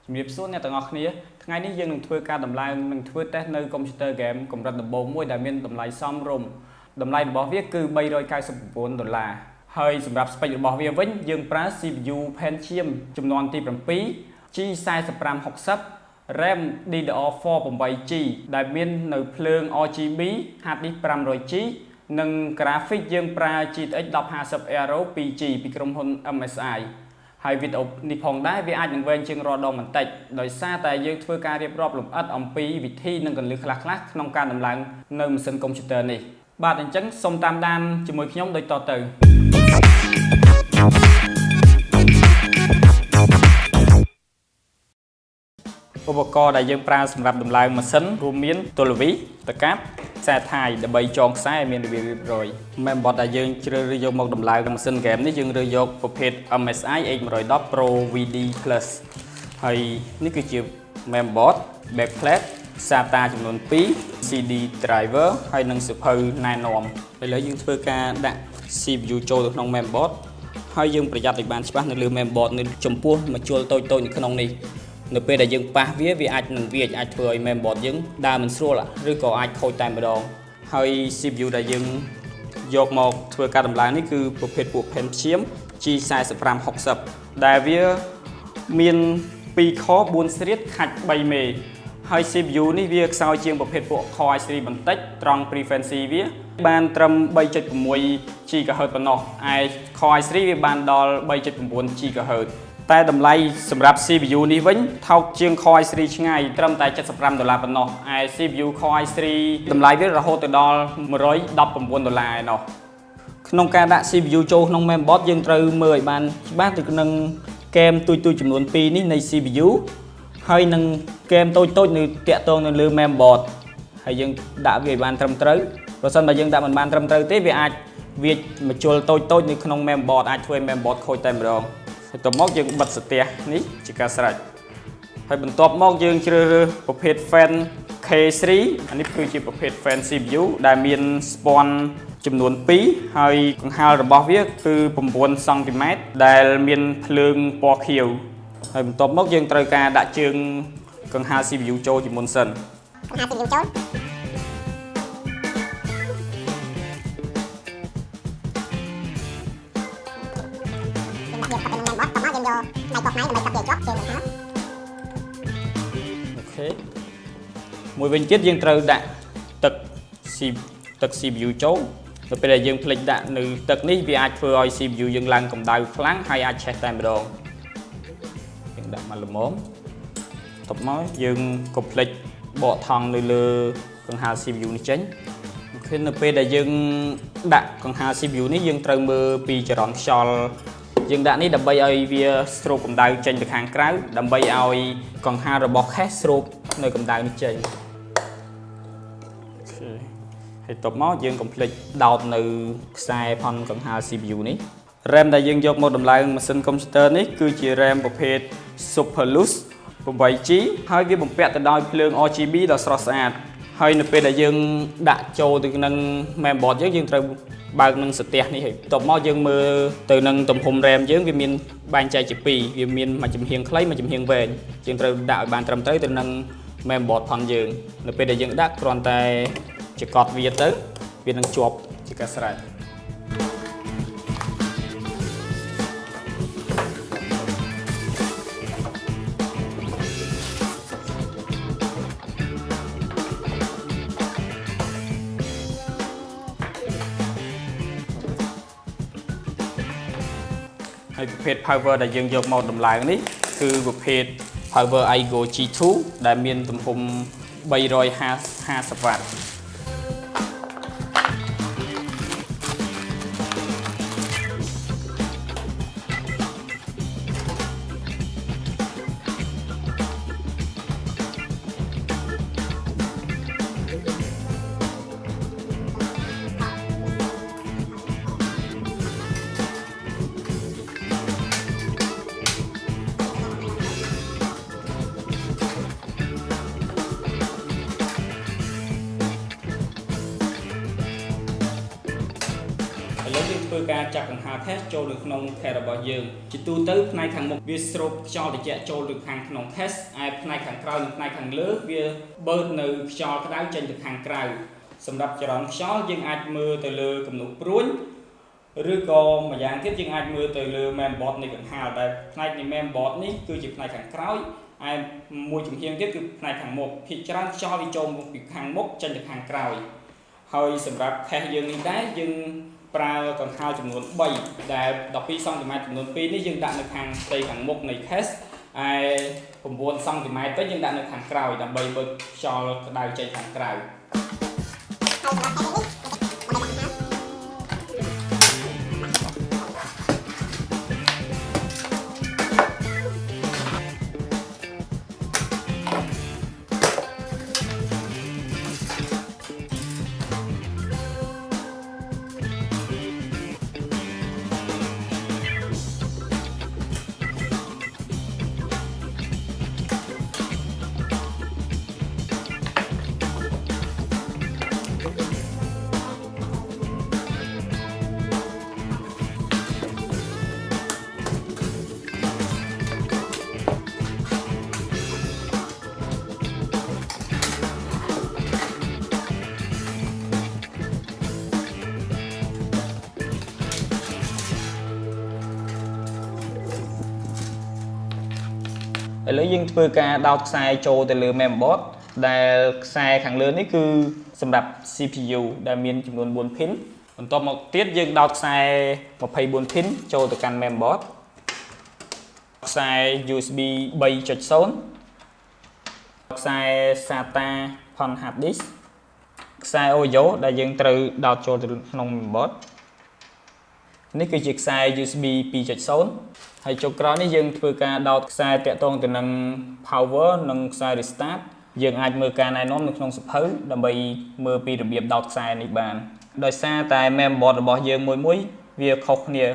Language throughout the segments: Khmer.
ជំរាបសួរអ្នកទាំងអស់គ្នាថ្ងៃនេះយើងនឹងធ្វើការដំឡើងនិងធ្វើតេស្តនៅកុំព្យូទ័រហ្គេមកម្រិតដំបូងមួយដែលមានតម្លៃសមរម្យតម្លៃរបស់វាគឺ$399ហើយសម្រាប់ spec របស់វាវិញយើងប្រើ CPU Pentium ចំនួនទី7 G4560 RAM DDR4 8GB ដែលមាននៅភ្លើង RGB Hard disk 500GB និង graphic យើងប្រើ GTX 1050 Aero 2G ពីក្រុមហ៊ុន MSI ហើយវីដេអូនេះផងដែរវាអាចនឹងវែងជាងរាល់ដងបន្តិចដោយសារតែយើងធ្វើការរៀបរាប់លម្អិតអំពីវិធីនិងគន្លឹះខ្លះៗក្នុងការដំឡើងនៅម៉ាស៊ីនកុំព្យូទ័រនេះបាទអញ្ចឹងសូមតាមដានជាមួយខ្ញុំដូចតទៅឧបករណ៍ដែលយើងប្រើសម្រាប់ដំឡើងម៉ាស៊ីនរួមមានទូលវីតកាប់ខ្សែថាយដើម្បីចងខ្សែឲ្យមានរបៀបរៀបរយ Mainboard ដែលយើងជ្រើសរើសយកមកដំឡើងម៉ាស៊ីនហ្គេមនេះយើងរើសយកប្រភេទ MSI X110 Pro VD Plus ហើយនេះគឺជា Mainboard backplate SATA ចំនួន2 CD driver ហើយនិងសៀវភៅណែនាំឥឡូវយើងធ្វើការដាក់ CPU ចូលទៅក្នុង Mainboard ហើយយើងប្រយ័ត្នឲ្យបានច្បាស់នៅលើ Mainboard នៅចំពោះមជ្ឈុលតូចៗនៅក្នុងនេះនៅពេលដែលយើងប៉ះវាអាចនឹងវាអាចធ្វើឲ្យ mainboard យើងដើរមិនស្រួលឬក៏អាចខូចតែម្ដងហើយ CPU ដែលយើងយកមកធ្វើការដំឡើងនេះគឺប្រភេទពួក Pentium G4560 ដែលវាមាន2ខ4ស្រៀតខាច់3មេហើយ CPU នេះវាខ្សោយជាងប្រភេទពួក Core i3 បន្តិចត្រង់ frequency វាបានត្រឹម 3.6 GHz ប៉ុណ្ណោះឯ Core i3 វាបានដល់ 3.9 GHzតែតម្លៃសម្រាប់ CPU នេះវិញថោកជាង Core i3 ឆ្ងាយត្រឹមតែ$75ប៉ុណ្ណោះឯ CPU Core i3 តម្លៃវារហូតទៅដល់$119ឯណោះក្នុងការដាក់ CPU ចូលក្នុង Mainboard យើងត្រូវមើលឲ្យបានច្បាស់ទៅនឹងគែមទូចៗចំនួន2នេះនៃ CPU ហើយនឹងគែមតូចៗនៅតាក់ទងនៅលើ Mainboard ហើយយើងដាក់វាឲ្យបានត្រឹមត្រូវប្រសិនបើយើងដាក់មិនបានត្រឹមត្រូវទេវាអាចវាចមជ្ឈុលតូចៗនៅក្នុង Mainboard អាចធ្វើឲ្យ Mainboard ខូចតែម្ដងបន្ទាប់មកយើងបិទស្ទះនេះជាការស្រេចហើយបន្ទាប់មកយើងជ្រើសរើសប្រភេទ Fan K3 អានេះគឺជាប្រភេទ Fan CPU ដែលមានស្ពាន់ចំនួន2ហើយកង្ហាលរបស់វាគឺ9 cm ដែលមានភ្លើងពណ៌ខៀវហើយបន្ទាប់មកយើងត្រូវការដាក់ជើងកង្ហាល CPU ចូលជាមុនសិនកង្ហាល CPU ចូលមួយវិញទៀតយើងត្រូវដាក់ទឹក CPU ចូលនៅពេលដែលយើងភ្លេចដាក់នៅទឹកនេះវាអាចធ្វើឲ្យ CPU យើងឡើងកម្ដៅខ្លាំងហើយអាចឆេះតែម្ដងយើងដាក់មកល្មមបន្ទាប់មកយើងកុំភ្លេចបកថង់នៅលើកង្ហារ CPU នេះចេញអូខេនៅពេលដែលយើងដាក់កង្ហារ CPU នេះយើងត្រូវមើលពីចរន្តខ្យល់យើងដាក់នេះដើម្បីឲ្យវាស្រូបកម្ដៅចេញទៅខាងក្រៅដើម្បីឲ្យកង្ហាររបស់ cache ស្រូបនៅកម្ដៅនេះចេញហើយតបមកយើងកុំភ្លេចដោតនៅខ្សែផុនកង្ហារ CPU នេះ RAM ដែលយើងយកមកដំឡើងម៉ាស៊ីនកុំព្យូទ័រនេះគឺជា RAM ប្រភេទ Superlux 8GB ហើយវាបំពាក់ទៅដោយភ្លើង RGB ដ៏ស្រស់ស្អាតហើយនៅពេលដែលយើងដាក់ចូលទៅនឹង Mainboard យើងត្រូវបើកនឹងស្ទះនេះហើយបន្ទាប់មកយើងមើលទៅនឹងទំហំ RAM យើងវាមានបែងចែកជា2វាមានមួយចំហៀងខ្លីមួយចំហៀងវែងយើងត្រូវដាក់ឲ្យបានត្រឹមត្រូវទៅនឹង Mainboard ផុនយើងនៅពេលដែលយើងដាក់គ្រាន់តែចកត់វាទៅវានឹងជាប់ជាការស្រេចហើយប្រភេទ power ដែលយើងយកមកដំឡើងនេះគឺប្រភេទ power iGo G2 ដែលមានទំហំ350 W ធ្វើការចាប់កង្ហារ test ចូលនៅក្នុង test របស់យើងជាទូទៅផ្នែកខាងមុខវាស្រូបខ្យល់ត្រជាក់ចូលទៅខាងក្នុង test ឯផ្នែកខាងក្រោយនិងផ្នែកខាងលើវាបឺតនៅខ្យល់ក្តៅចេញទៅខាងក្រៅសម្រាប់ចរន្តខ្យល់យើងអាចមើលទៅលើគំនូសព្រួញឬក៏ម្យ៉ាងទៀតយើងអាចមើលទៅលើ mainboard នៃកង្ហារដែលផ្នែកនៃ mainboard នេះគឺជាផ្នែកខាងក្រោយឯមួយជំហានទៀតគឺផ្នែកខាងមុខភាគច្រើនខ្យល់វាចូលមកពីខាងមុខចេញទៅខាងក្រោយហើយសម្រាប់ test យើងនេះដែរយើងប្រើកង្ហារចំនួន3ដែល12សង់ទីម៉ែត្រចំនួន2នេះយើងដាក់នៅខាងផ្ទៃខាងមុខនៃ test ឯ9សង់ទីម៉ែត្រទៅយើងដាក់នៅខាងក្រោយដើម្បីបើកខ្យល់ក្តៅចេញខាងក្រៅឥឡូវយើងធ្វើការដោតខ្សែចូលទៅលើ mainboard ដែលខ្សែខាងលើនេះគឺសម្រាប់ CPU ដែលមានចំនួន4 pin បន្ទាប់មកទៀតយើងដោតខ្សែ24 pin ចូលទៅកាន់ mainboard ខ្សែ USB 3.0 ខ្សែ SATA Pon hard disk ខ្សែ audio ដែលយើងត្រូវដោតចូលទៅក្នុង mainboard នេះគឺជាខ្សែ USB 2.0 ហើយចុងក្រោយនេះយើងធ្វើការដោតខ្សែតាក់ទងទៅនឹង power និងខ្សែ restart យើងអាចមើលការណែនាំនៅក្នុងសៀវភៅដើម្បីមើលពីរបៀបដោតខ្សែនេះបានដោយសារតែ mainboard របស់យើងមួយវាខុសគ្នា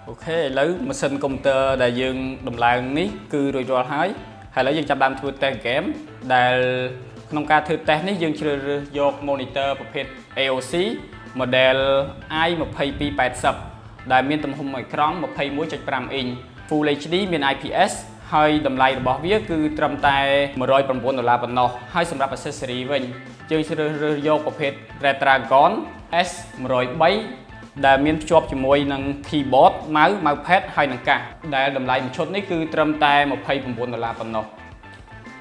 អូខេឥឡូវម៉ាស៊ីនកុំព្យូទ័រដែលយើងដំឡើងនេះគឺរួចរាល់ហើយឥឡូវយើងចាប់ផ្ដើមធ្វើ test game ដែលក្នុងការធ្វើ test នេះយើងជ្រើសរើសយក monitor ប្រភេទ AOC model i2280 ដែលមានទំហំអេក្រង់ 21.5 inch Full HD មាន IPS ហើយតម្លៃរបស់វាគឺត្រឹមតែ$109ប៉ុណ្ណោះហើយសម្រាប់ accessory វិញយើងជ្រើសរើសយកប្រភេទ Retragon S103ដែលមានភ្ជាប់ជាមួយនឹង keyboard mousepad ហើយនឹងកាសដែលតម្លៃមួយឈុតនេះគឺត្រឹមតែ$29ប៉ុណ្ណោះ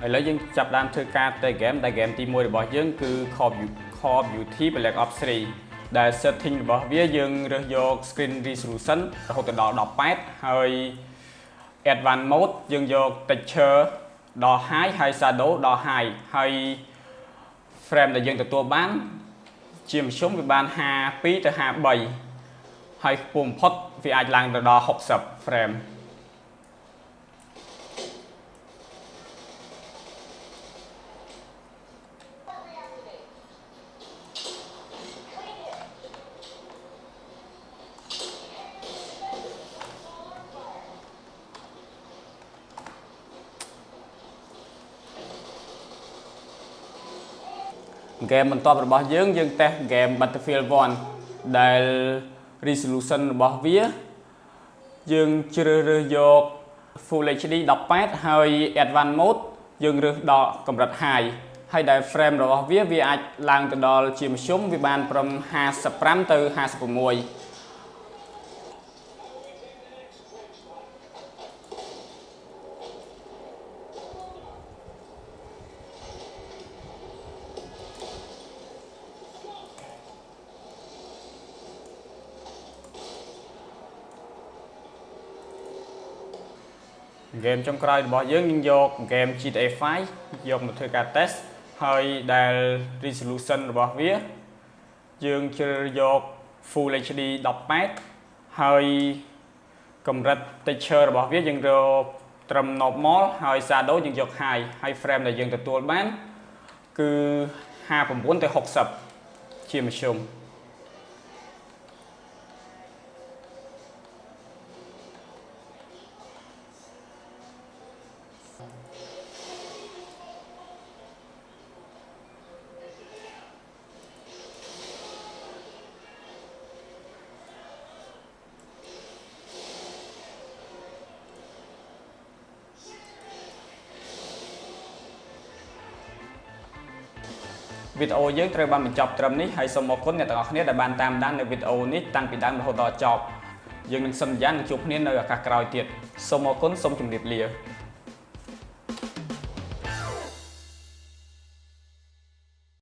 ឥឡូវយើងចាប់ផ្ដើមធ្វើការ test game ដែល game ទី1របស់យើងគឺ Call of Duty Black Ops 3 ដែល setting របស់វាយើងរើសយក screen resolution រហូតដល់ 18 ហើយ advanced mode យើងយក texture ដល់ high ហើយ shadow ដល់ high ហើយ frame ដែលយើងទទួលបានជាមធ្យមវាបាន 52 ទៅ 53 ហើយខ្ពស់បំផុតវាអាចឡើងទៅដល់ 60 frame ហ្គេមបន្ទាប់របស់យើងតេស្តហ្គេម Battlefield 1 ដែល resolution របស់វាយើងជ្រើសរើសយក Full HD 18 ហើយ Advanced Mode យើងរើសដល់កម្រិត High ហើយដែល frame របស់វាអាចឡើងទៅដល់ជាមធ្យមវាបានព្រម55ទៅ56ហ្គេមចុងក្រោយរបស់យើងយក game GTA 5 យកមកធ្វើការ test ហើយដែល resolution របស់វាយើងជ្រើសយក Full HD 18 ហើយកម្រិត texture របស់វាយើងយកត្រឹម normal ហើយ shadow យើងយក high ហើយ frame ដែលយើងទទួលបានគឺ59ទៅ60ជាមធ្យមវីដេអូយើងត្រូវបានបញ្ចប់ត្រឹមនេះហើយសូមអរគុណអ្នកទាំងអស់គ្នាដែលបានតាមដាននៅវីដេអូនេះតាំងពីដើមរហូតដល់ចប់យើងនឹងសន្យានឹងជួបគ្នានៅឱកាសក្រោយទៀតសូមអរគុណសូមជម្រាបលា